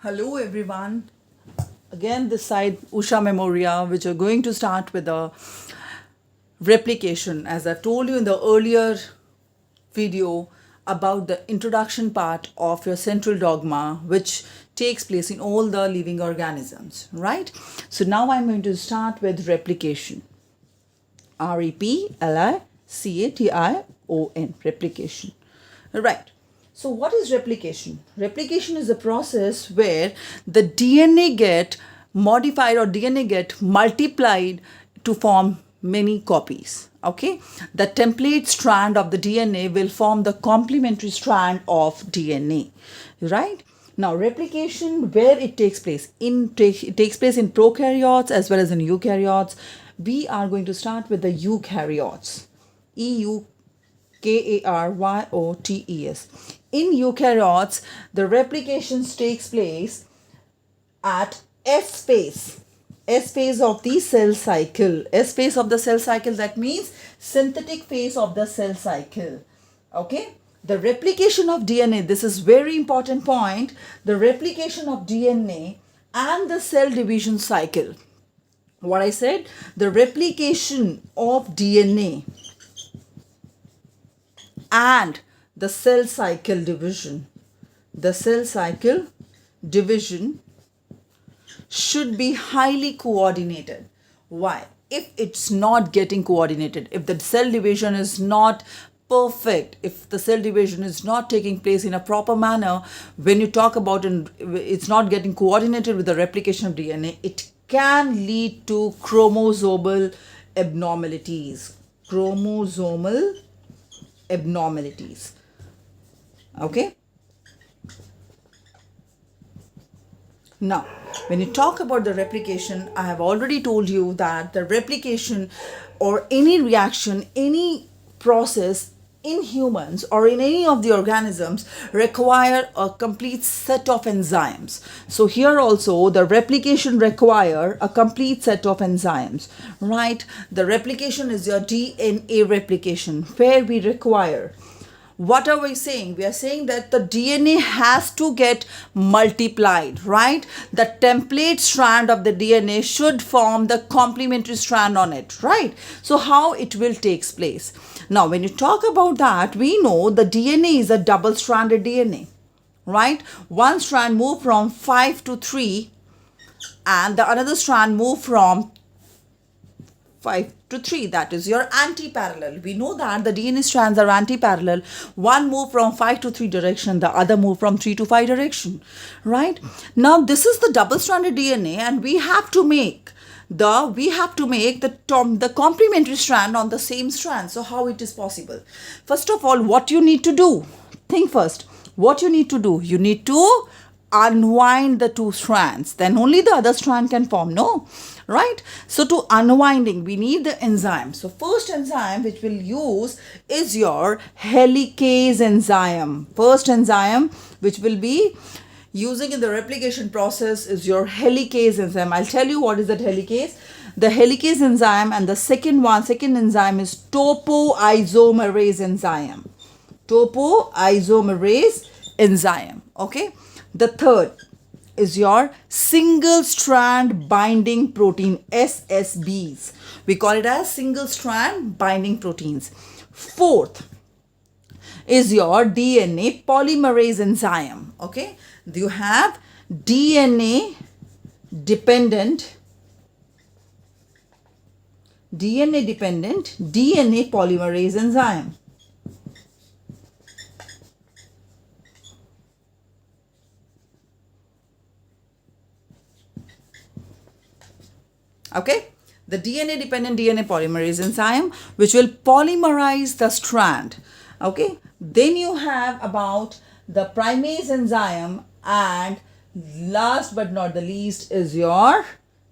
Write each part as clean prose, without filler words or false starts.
Hello everyone. Again this side Usha Memoria, which are going to start with the replication, as I've told you in the earlier video about the introduction part of your central dogma, which takes place in all the living organisms, right? So now I'm going to start with replication. Replication, replication. Right. So what is replication? Replication is a process where the DNA get modified or DNA get multiplied to form many copies. Okay. The template strand of the DNA will form the complementary strand of DNA. Right. Now, replication, where it takes place? It takes place in prokaryotes as well as in eukaryotes. We are going to start with the eukaryotes. Eukaryotes. In eukaryotes, the replication takes place at S phase. S phase of the cell cycle. S phase of the cell cycle, that means synthetic phase of the cell cycle. Okay. The replication of DNA, this is very important point. The replication of DNA and the cell division cycle. What I said, the replication of DNA and the cell cycle division. The cell cycle division should be highly coordinated. Why? If it's not getting coordinated, if the cell division is not perfect, if the cell division is not taking place in a proper manner, when you talk about it's not getting coordinated with the replication of DNA, it can lead to chromosomal abnormalities. Chromosomal abnormalities. Okay. Now, when you talk about the replication, I have already told you that the replication or any reaction, any process in humans or in any of the organisms require a complete set of enzymes. So here also the replication require a complete set of enzymes, right? The replication is your DNA replication, where we require, what are we saying? We are saying that the DNA has to get multiplied, right? The template strand of the DNA should form the complementary strand on it, right? So how it will take place? Now, when you talk about that, we know the DNA is a double-stranded DNA, right? One strand move from 5 to 3 and the another strand move from 5 to 3, that is your anti-parallel. We know that the DNA strands are anti-parallel. One move from 5 to 3 direction, the other move from 3 to 5 direction, right? Now this is the double-stranded DNA and we have to make the complementary strand on the same strand. So how it is possible? First of all, what you need to do? Think first. What you need to do? You need to unwind the two strands, then only the other strand can form, no, right? So to unwinding, we need the enzyme. So first enzyme which we'll use is your helicase enzyme. First enzyme which will be using in the replication process is your helicase enzyme. I'll tell you what is that helicase. The helicase enzyme, and the second enzyme is topoisomerase enzyme. Topoisomerase enzyme. Okay. The third is your single strand binding protein, SSBs. We call it as single strand binding proteins. Fourth is your DNA polymerase enzyme. Okay. You have DNA dependent DNA polymerase enzyme. Okay, the DNA dependent DNA polymerase enzyme which will polymerize the strand. Okay, then you have about the primase enzyme, and last but not the least is your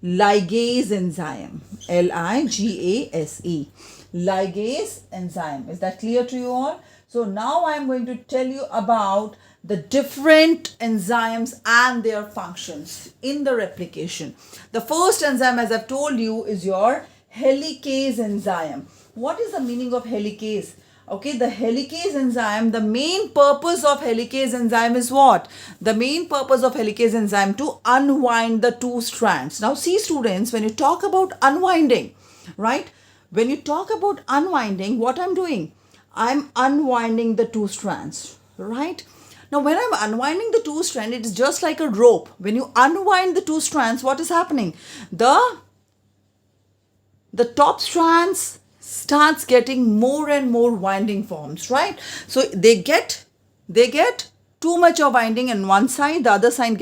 ligase enzyme. Ligase. Ligase enzyme. Is that clear to you all? So now I am going to tell you about the different enzymes and their functions in the replication. The first enzyme, as I've told you, is your helicase enzyme. What is the meaning of helicase? Okay, the helicase enzyme, the main purpose of helicase enzyme is what? The main purpose of helicase enzyme to unwind the two strands. Now see students, when you talk about unwinding, right? When you talk about unwinding, what I'm doing? I'm unwinding the two strands, right? Now when I'm unwinding the two strands, it is just like a rope. When you unwind the two strands, what is happening? The top strands starts getting more and more winding forms, right? So they get too much of winding on one side, the other side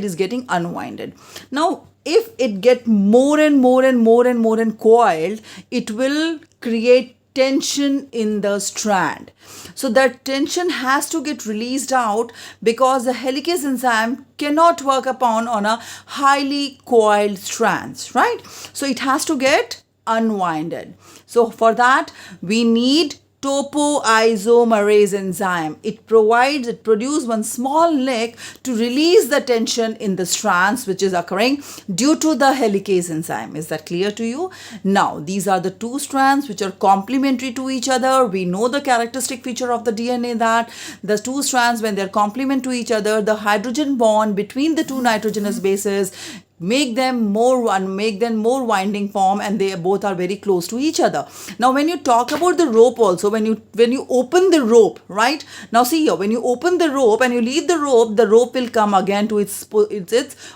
is getting unwinded. Now if it get more and more and more and more and coiled, it will create tension in the strand. So that tension has to get released out because the helicase enzyme cannot work upon on a highly coiled strands, right? So it has to get unwinded. So for that we need topoisomerase enzyme. It produces one small nick to release the tension in the strands which is occurring due to the helicase enzyme. Is that clear to you? Now these are the two strands which are complementary to each other. We know the characteristic feature of the DNA that the two strands, when they are complement to each other, the hydrogen bond between the two nitrogenous bases make them more winding form, and they both are very close to each other. Now when you talk about the rope also, when you open the rope, right? Now see here, when you open the rope and you leave the rope will come again to its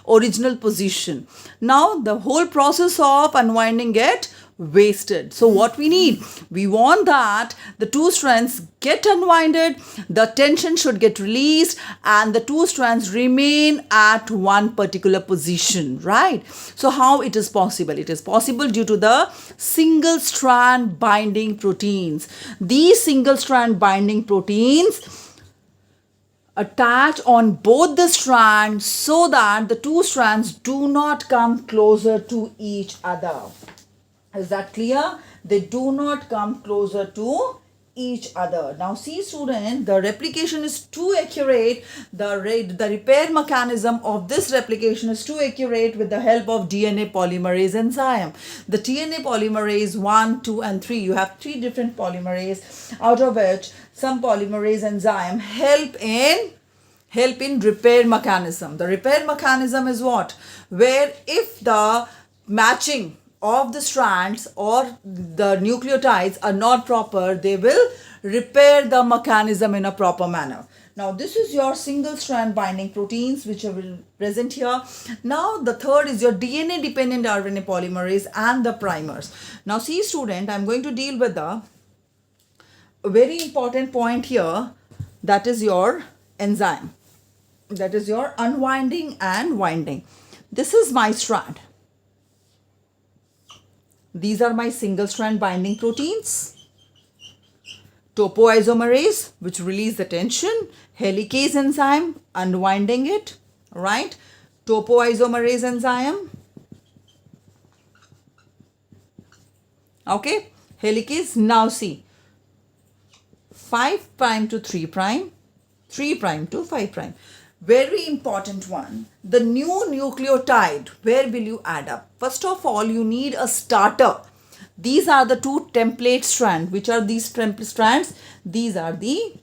original position. Now the whole process of unwinding get wasted. So what we need? We want that the two strands get unwinded, the tension should get released, and the two strands remain at one particular position, right? So how it is possible? It is possible due to the single strand binding proteins. These single strand binding proteins attach on both the strands so that the two strands do not come closer to each other. Is that clear? They do not come closer to each other. Now see student, the replication is too accurate. The repair mechanism of this replication is too accurate with the help of DNA polymerase enzyme. The DNA polymerase 1, 2 and 3. You have 3 different polymerase, out of which some polymerase enzyme help in repair mechanism. The repair mechanism is what? Where if the matching of the strands or the nucleotides are not proper, they will repair the mechanism in a proper manner. Now this is your single strand binding proteins which are present here. Now the third is your DNA dependent RNA polymerase and the primers. Now see student, I'm going to deal with a very important point here, that is your enzyme. That is your unwinding and winding. This is my strand. These are my single strand binding proteins. Topoisomerase, which release the tension. Helicase enzyme, unwinding it, right? Topoisomerase enzyme. Okay, helicase. Now see, 5' to 3', 3' to 5'. Very important one. The new nucleotide, where will you add up? First of all, you need a starter. These are the two template strands. Which are these template strands? These are the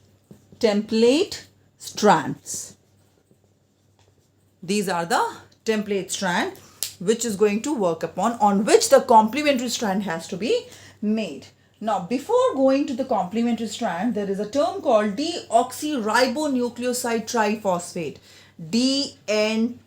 template strands. These are the template strand which is going to work upon, on which the complementary strand has to be made. Now, before going to the complementary strand, there is a term called deoxyribonucleoside triphosphate, DNTPs.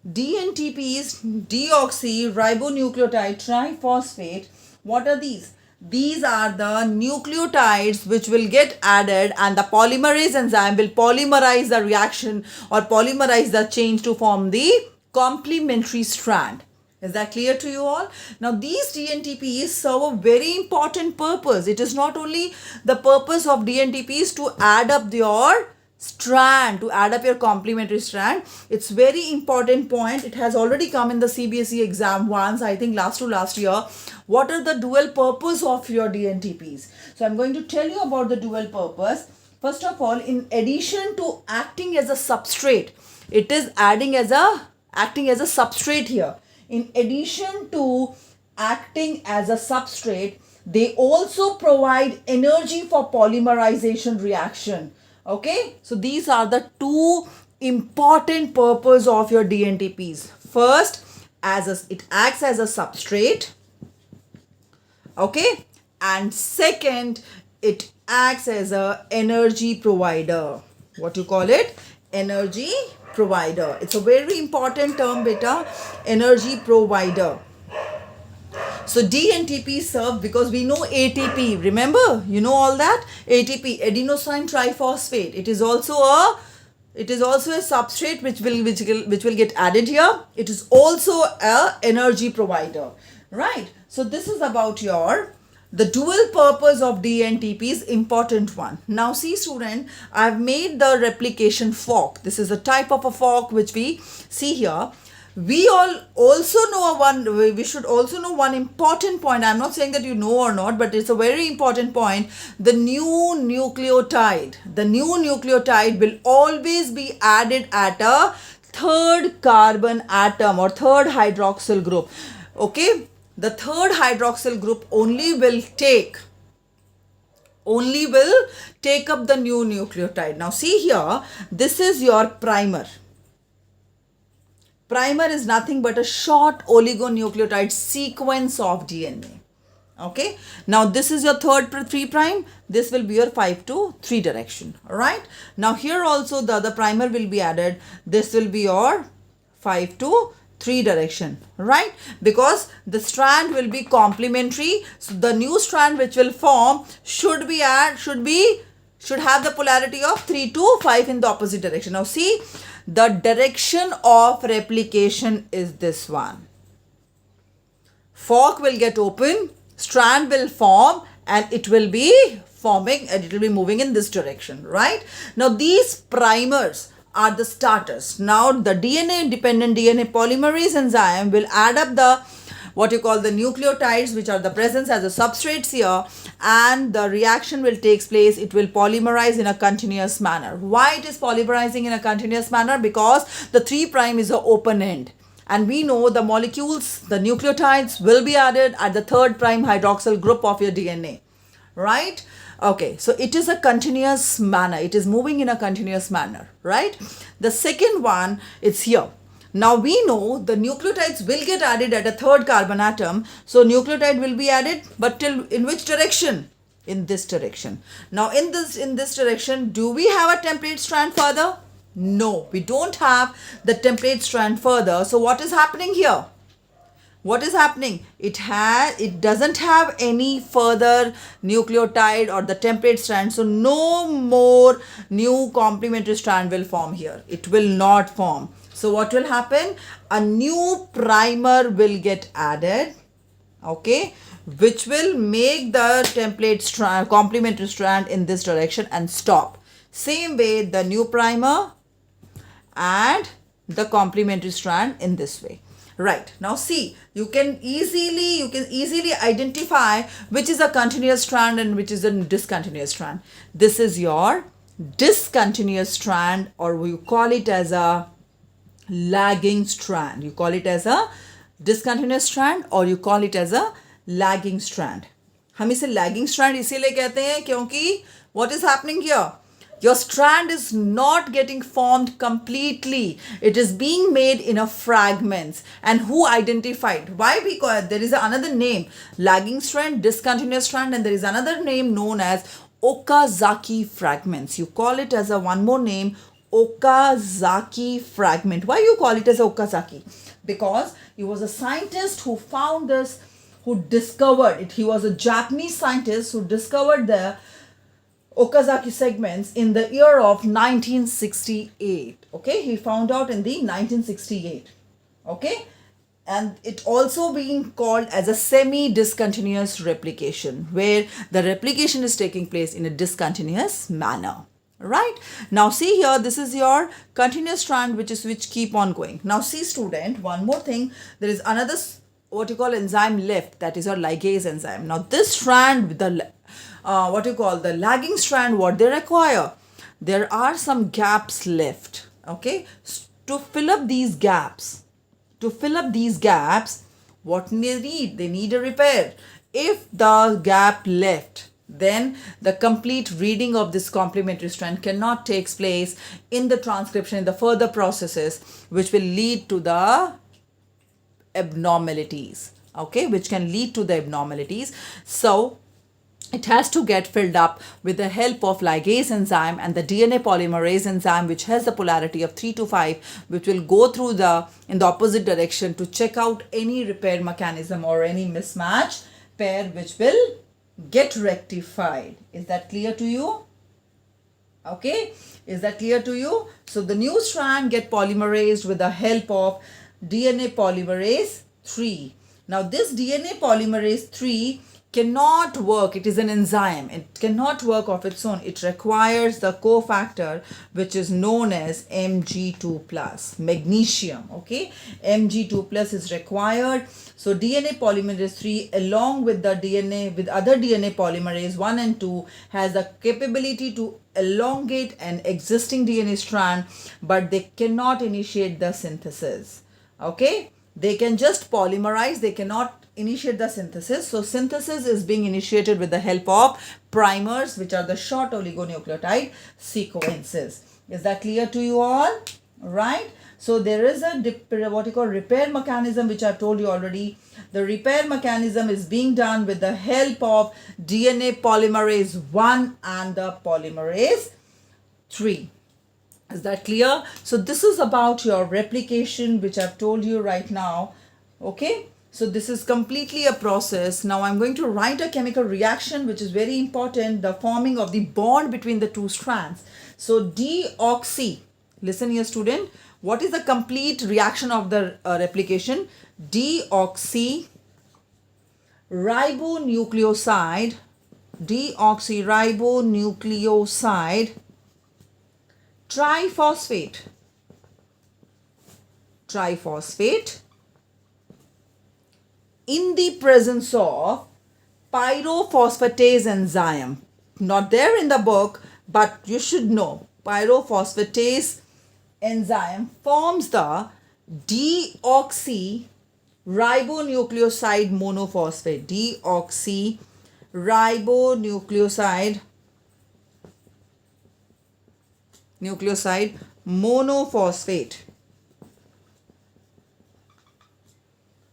DNTPs, deoxyribonucleotide triphosphate. What are these? These are the nucleotides which will get added, and the polymerase enzyme will polymerize the reaction or polymerize the change to form the complementary strand. Is that clear to you all? Now these DNTPs serve a very important purpose. It is not only the purpose of DNTPs to add up your strand, to add up your complementary strand. It's very important point. It has already come in the Cbse exam once, I think last year. What are the dual purpose of your DNTPs? So I'm going to tell you about the dual purpose. First of all, in addition to acting as a substrate, it is acting as a substrate here. In addition to acting as a substrate, They also provide energy for polymerization reaction. Okay, so these are the two important purpose of your DNTPs. First, it acts as a substrate. Okay, and second, it acts as a energy provider. What you call it? Energy provider. It's a very important term, beta. Energy provider. So D and TP serve, because we know ATP. Remember, you know all that? ATP, adenosine triphosphate. It is also a substrate which will get added here. It is also a energy provider, right? So this is about the dual purpose of DNTP is important one. Now see student, I have made the replication fork. This is a type of a fork which we see here. We should also know one important point. I'm not saying that you know or not, but it's a very important point. The new nucleotide will always be added at a third carbon atom or third hydroxyl group. Okay, the third hydroxyl group only will take up the new nucleotide. Now see here, this is your primer. Primer is nothing but a short oligonucleotide sequence of DNA. Okay. Now this is your third 3 prime. This will be your 5 to 3 direction. Alright. Now here also the other primer will be added. This will be your 5 to 3 direction. Right. Because the strand will be complementary. So the new strand which will form should have the polarity of 3 to 5 in the opposite direction. Now see, the direction of replication is this one. Fork will get open, strand will form, and it will be forming and it will be moving in this direction, right? Now these primers are the starters. Now the DNA-dependent DNA polymerase enzyme will add up the the nucleotides, which are the presence as a substrates here, and the reaction will take place. It will polymerize in a continuous manner. Why it is polymerizing in a continuous manner? Because the 3 prime is an open end, and we know the molecules, the nucleotides will be added at the 3 prime hydroxyl group of your DNA, right? Okay, so it is a continuous manner. It is moving in a continuous manner, right? The second one is here. Now we know the nucleotides will get added at a 3rd carbon atom. So nucleotide will be added, but in which direction? In this direction. Now in this direction, do we have a template strand further? No, we don't have the template strand further. So what is happening here? What is happening? It doesn't have any further nucleotide or the template strand. So no more new complementary strand will form here. It will not form. So what will happen? A new primer will get added, okay, which will make the template strand, complementary strand in this direction and stop. Same way, the new primer and the complementary strand in this way. Right. Now see, you can easily identify which is a continuous strand and which is a discontinuous strand. This is your discontinuous strand, or you call it as a lagging strand. You call it as a discontinuous strand or you call it as a lagging strand. हम इसे lagging strand इसीलिए कहते हैं क्योंकि what is happening here? Your strand is not getting formed completely. It is being made in a fragments. And who identified? Why? Because there is another name, lagging strand, discontinuous strand, and there is another name known as Okazaki fragments. You call it as a one more name, Okazaki fragment. Why you call it as Okazaki? Because he was a scientist who found this, who discovered it. He was a Japanese scientist who discovered the Okazaki segments in the year of 1968. Okay, he found out in the 1968. Okay, and it also being called as a semi-discontinuous replication, where the replication is taking place in a discontinuous manner. Right. Now see here, this is your continuous strand which keep on going. Now see student, one more thing, there is another what you call enzyme left, that is your ligase enzyme. Now this strand with the the lagging strand, what they require, there are some gaps left. Okay, to fill up these gaps, what they need a repair. If the gap left, then the complete reading of this complementary strand cannot take place in the transcription, in the further processes, which will lead to the abnormalities, okay, which can lead to the abnormalities. So it has to get filled up with the help of ligase enzyme and the DNA polymerase enzyme, which has the polarity of 3 to 5, which will go through in the opposite direction to check out any repair mechanism or any mismatch pair, which will get rectified. Is that clear to you? Okay, is that clear to you? So the new strand get polymerized with the help of DNA polymerase 3. Now this DNA polymerase 3 cannot work. It is an enzyme. It cannot work of its own. It requires the cofactor, which is known as Mg2 plus, magnesium. Okay, Mg2 plus is required. So DNA polymerase 3 along with the DNA, with other DNA polymerase 1 and 2, has the capability to elongate an existing DNA strand, but they cannot initiate the synthesis. Okay, they can just polymerize, they cannot initiate the synthesis. So synthesis is being initiated with the help of primers, which are the short oligonucleotide sequences. Is that clear to you all? Right? So there is a what you call repair mechanism, which I've told you already. The repair mechanism is being done with the help of DNA polymerase 1 and the polymerase 3. Is that clear? So this is about your replication, which I've told you right now. Okay. So this is completely a process. Now I'm going to write a chemical reaction, which is very important, the forming of the bond between the two strands. So deoxy, listen here student, what is the complete reaction of the replication? Deoxyribonucleoside triphosphate in the presence of pyrophosphatase enzyme. Not there in the book, but you should know. Pyrophosphatase enzyme forms the deoxyribonucleoside monophosphate. Deoxyribonucleoside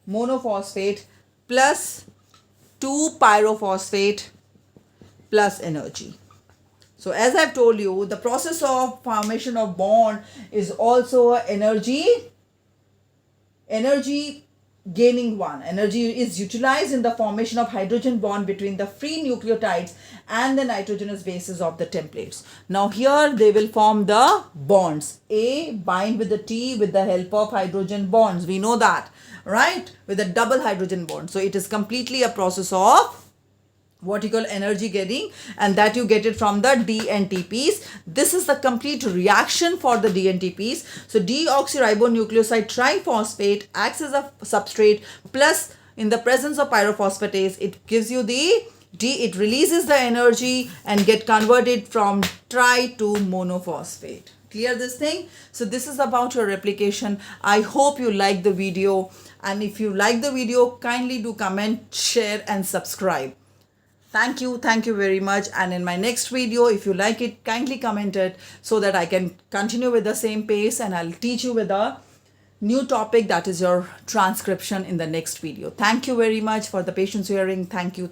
monophosphate plus 2-pyrophosphate plus energy. So as I've told you, the process of formation of bond is also energy gaining one. Energy is utilized in the formation of hydrogen bond between the free nucleotides and the nitrogenous bases of the templates. Now here they will form the bonds. A bind with the T with the help of hydrogen bonds. We know that, right? With a double hydrogen bond. So it is completely a process of what you call energy getting, and that you get it from the Dntps. This is the complete reaction for the Dntps. So deoxyribonucleoside triphosphate acts as a substrate, plus in the presence of pyrophosphatase, it gives you the it releases the energy and get converted from tri to monophosphate. Clear this thing? So this is about your replication. I hope you like the video, and if you like the video, kindly do comment, share and subscribe. Thank you very much. And in my next video, if you like it, kindly comment it so that I can continue with the same pace, and I'll teach you with a new topic, that is your transcription, in the next video. Thank you very much for the patience hearing. Thank you.